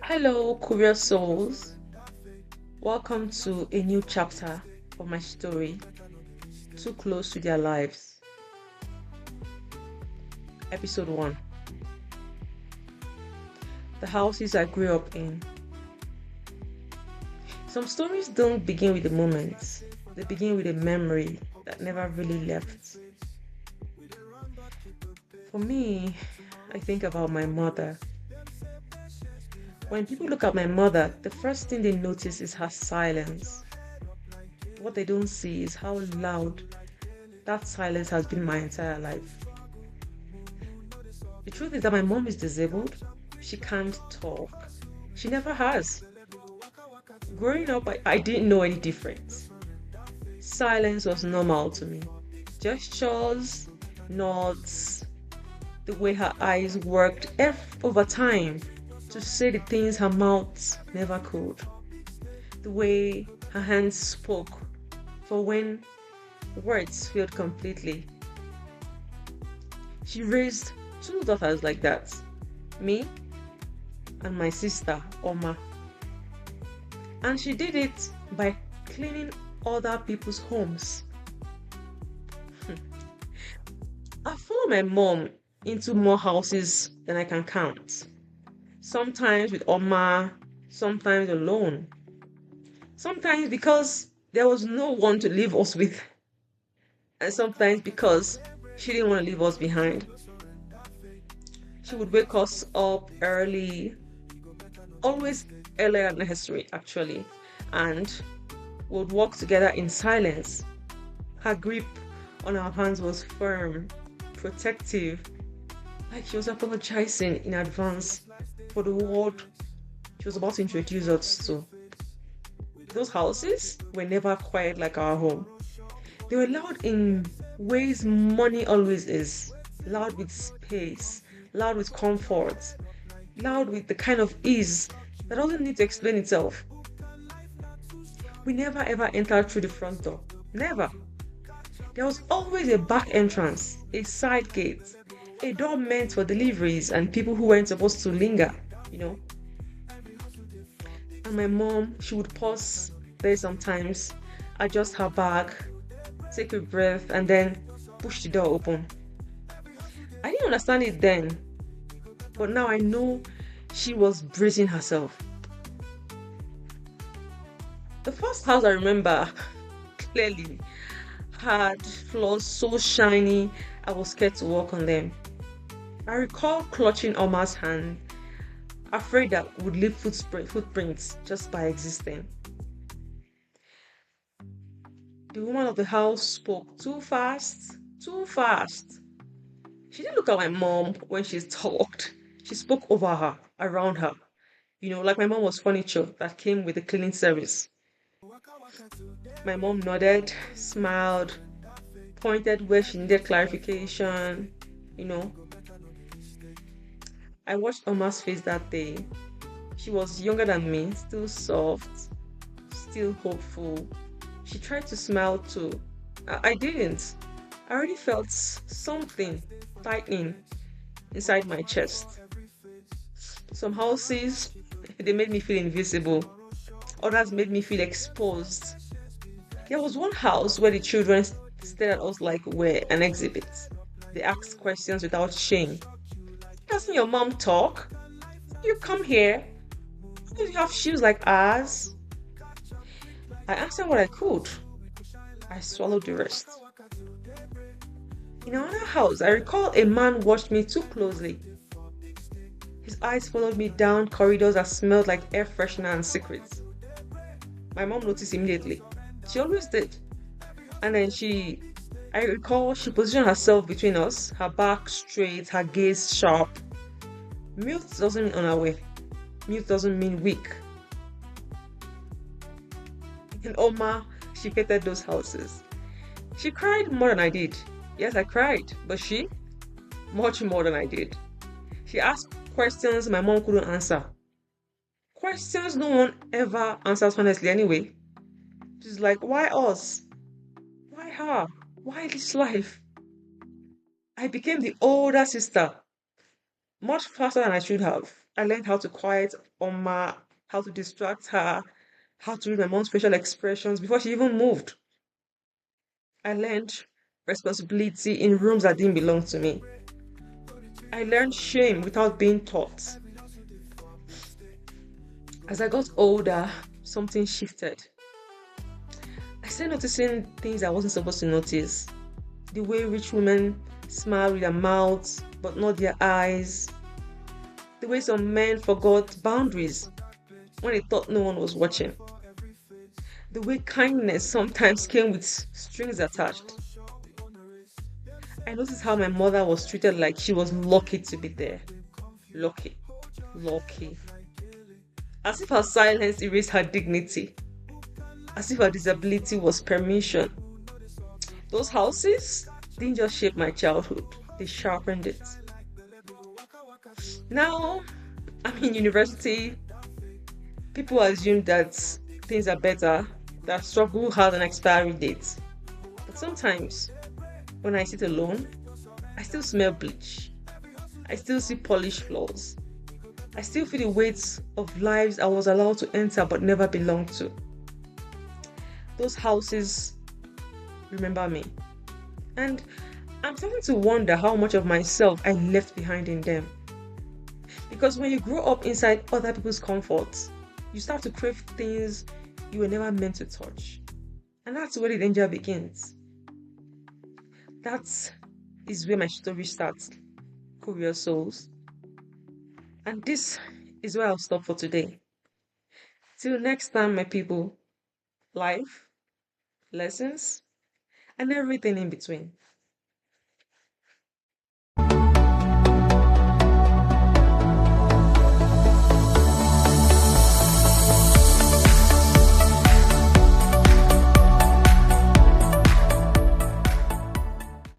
Hello, curious souls. Welcome to a new chapter of my story, Too Close to Their Lives, Episode 1. The houses I grew up in. Some stories don't begin with the moments, they begin with a memory that never really left. For me, I think about my mother. When people look at my mother, the first thing they notice is her silence. What they don't see is how loud that silence has been my entire life. The truth is that my mom is disabled. She can't talk. She never has. Growing up, I didn't know any difference. Silence was normal to me. Gestures, nods, the way her eyes worked over time to say the things her mouth never could. The way her hands spoke for when words failed completely. She raised two daughters like that, me and my sister, Oma. And she did it by cleaning other people's homes. I followed my mom into more houses than I can count. Sometimes with Oma, sometimes alone. Sometimes because there was no one to leave us with, and sometimes because she didn't want to leave us behind. She would wake us up early, always earlier than necessary actually, and would walk together in silence. Her grip on our hands was firm, protective, like she was apologizing in advance for the world she was about to introduce us to. Those houses were never quiet like our home. They were loud in ways money always is. Loud with space, loud with comfort, loud with the kind of ease that doesn't need to explain itself. We never ever entered through the front door. Never. There was always a back entrance, a side gate, a door meant for deliveries and people who weren't supposed to linger, you know. And my mom, she would pause there sometimes, adjust her bag, take a breath, and then push the door open. I didn't understand it then, but now I know she was bracing herself. The first house I remember clearly had floors so shiny I was scared to walk on them. I recall clutching Oma's hand, afraid that would leave footprints just by existing. The woman of the house spoke too fast, too fast. She didn't look at my mom when she talked. She spoke over her, around her. Like my mom was furniture that came with the cleaning service. My mom nodded, smiled, pointed where she needed clarification. You know, I watched Oma's face that day. She was younger than me, still soft, still hopeful. She tried to smile too. I didn't. I already felt something tightening inside my chest. Some houses, they made me feel invisible. Others made me feel exposed. There was one house where the children stared at us like we're an exhibit. They asked questions without shame. Doesn't your mom talk? You come here. Why do you have shoes like ours? I answered what I could. I swallowed the rest. In another house, I recall a man watched me too closely. His eyes followed me down corridors that smelled like air freshener and secrets. My mom noticed immediately. She always did. And then I recall she positioned herself between us, her back straight, her gaze sharp. Mute doesn't mean unaware. Mute doesn't mean weak. In Oma, she hated those houses. She cried more than I did. Yes, I cried, but she, much more than I did. She asked questions my mom couldn't answer. Questions no one ever answers honestly anyway. She's like, why us? Why her? Why this life? I became the older sister much faster than I should have. I learned how to quiet Oma, how to distract her, how to read my mom's facial expressions before she even moved. I learned responsibility in rooms that didn't belong to me. I learned shame without being taught. As I got older, something shifted. I started noticing things I wasn't supposed to notice. The way rich women smile with their mouths but not their eyes. The way some men forgot boundaries when they thought no one was watching. The way kindness sometimes came with strings attached. I noticed how my mother was treated like she was lucky to be there. Lucky. Lucky. As if her silence erased her dignity. As if her disability was permission. Those houses didn't just shape my childhood, they sharpened it. Now, I'm in university. People assume that things are better, that struggle has an expiry date. But sometimes, when I sit alone, I still smell bleach. I still see polished floors. I still feel the weight of lives I was allowed to enter but never belonged to. Those houses remember me. And I'm starting to wonder how much of myself I left behind in them. Because when you grow up inside other people's comforts, you start to crave things you were never meant to touch. And that's where the danger begins. That is where my story starts, Curious Souls. And this is where I'll stop for today. Till next time, my people, life, lessons, and everything in between.